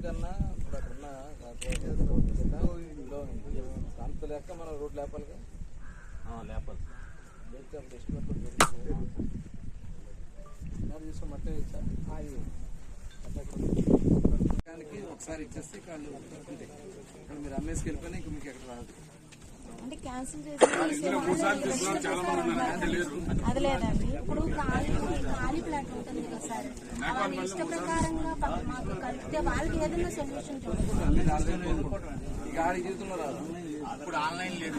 కన్నా ఇప్పుడు అక్కడున్న అంత లెక్క మనం రోడ్ లేపాలిగా లేపాలి లేకపోతే అప్పుడు ఎస్టిమేట్ తీసుకున్నట్టే దానికి ఒకసారి ఇచ్చేస్తే కాళ్ళు ఉంటాయి. ఇక్కడ మీరు అమ్మేసి వెళ్ళిపోయినా ఇంక మీకు ఎక్కడ రాదు. అంటే క్యాన్సిల్ చేసి అది లేదండి. ఇప్పుడు ఖాళీ ప్లాట్ ఉంటుంది కదా సార్, వాళ్ళ ఇష్ట ప్రకారంగా మాకు కలిపితే వాళ్ళకి ఏదైనా సొల్యూషన్ చూడాలి. ఇక ఆడి జీవితంలో రాదు. ఇప్పుడు ఆన్లైన్ లేదు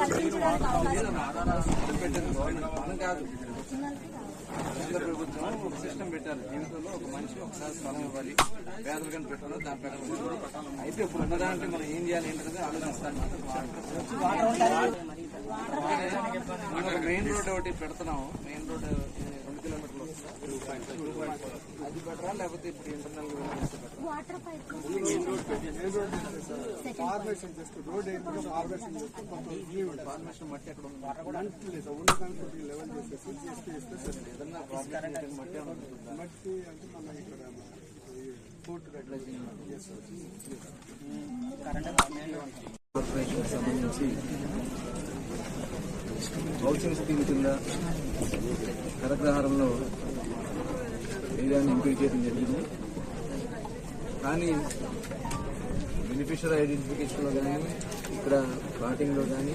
కల్పించడానికి అవకాశం మనం కాదు. కేంద్ర ప్రభుత్వం ఒక సిస్టమ్ పెట్టారు. జీవితంలో ఒక మనిషి ఒకసారి స్థలం ఇవ్వాలి, పేదలు కానీ పెట్టాలి. దాని ప్రకారం అయితే ఇప్పుడు ఉన్నదాంటే మనం ఏం చేయాలి ఏంటనేది ఆలోచిస్తాను. మెయిన్ రోడ్ ఒకటి పెడుతున్నాము. మెయిన్ రోడ్ 2 కిలోమీటర్లు అది బెటరా లేకపోతే ఇప్పుడు ఇంటర్నల్ వాటర్ పైప్ ఫార్మేషన్ మట్టి ఎక్కడ ఉంది? ఏదన్నా ప్రాబ్లం మట్టి కార్పొరేషన్ సంబంధించి హౌసింగ్ స్కీమ్ కింద కరగ్రహారంలో ఏరియాని ఎంపిక చేయడం జరిగింది. కానీ బెనిఫిషియరీ ఐడెంటిఫికేషన్లో కానీ ఇక్కడ ప్లాటింగ్లో కానీ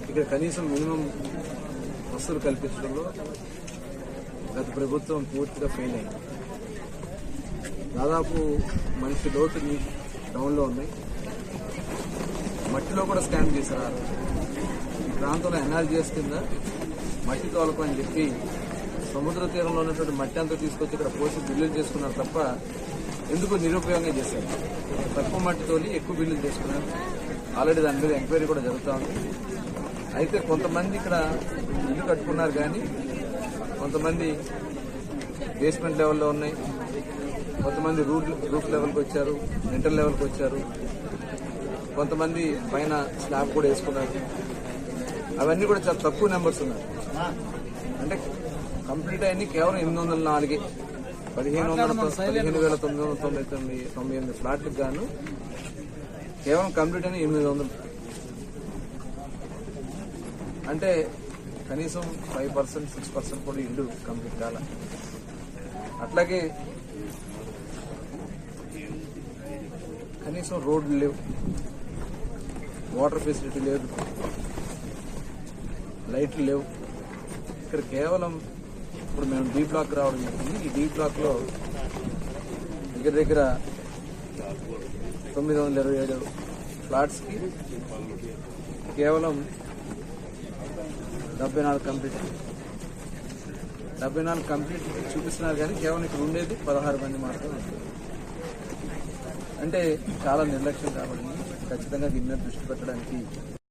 ఇక్కడ కనీసం మినిమం వసతులు కల్పించడంలో గత ప్రభుత్వం పూర్తిగా ఫెయిల్ అయింది. దాదాపు మనిషి లోతు టౌన్లో ఉన్నాయి. మట్టిలో కూడా స్కామ్ చేశారు. ఈ ప్రాంతంలో ఎన్ఆర్జీఎస్ కింద మట్టి తోలకు అని చెప్పి సముద్ర తీరంలో ఉన్నటువంటి మట్టి అంతా తీసుకొచ్చి ఇక్కడ పోసి బిల్లులు చేసుకున్నారు తప్ప ఎందుకు నిరుపయోగంగా చేశారు. తక్కువ మట్టి తోలి ఎక్కువ బిల్లులు చేసుకున్నారు. ఆల్రెడీ దాని మీద ఎంక్వైరీ కూడా జరుగుతూ ఉంది. అయితే కొంతమంది ఇక్కడ ఇల్లు కట్టుకున్నారు కానీ కొంతమంది బేస్మెంట్ లెవెల్లో ఉన్నాయి, కొంతమంది రూఫ్ లెవెల్కి వచ్చారు, ఇంటర్ లెవెల్కి వచ్చారు, కొంతమంది పైన స్లాబ్ కూడా వేసుకున్నారు. అవన్నీ కూడా చాలా తక్కువ నెంబర్స్ ఉన్నారు. అంటే కంప్లీట్ అయింది కేవలం 804 15,999 ఫ్లాట్లకు గాను కేవలం కంప్లీట్ అయిన 800. అంటే కనీసం 5%, 6% కూడా ఇల్లు కంప్లీట్ కాల. అట్లాగే కనీసం రోడ్లు లేవు, వాటర్ ఫెసిలిటీ లేదు, లైట్లు లేవు. ఇక్కడ కేవలం ఇప్పుడు మేము డీ బ్లాక్ రావడం జరిగింది. ఈ డీ బ్లాక్ లో దగ్గర 927 ఫ్లాట్స్ కి కేవలం 74 కంప్లీట్. 74 కంప్లీట్ చూపిస్తున్నారు కానీ కేవలం ఇక్కడ ఉండేది 16 మంది మాత్రమే. అంటే చాలా నిర్లక్ష్యం కాబట్టి ఖచ్చితంగా దీని మీద దృష్టి పెట్టడానికి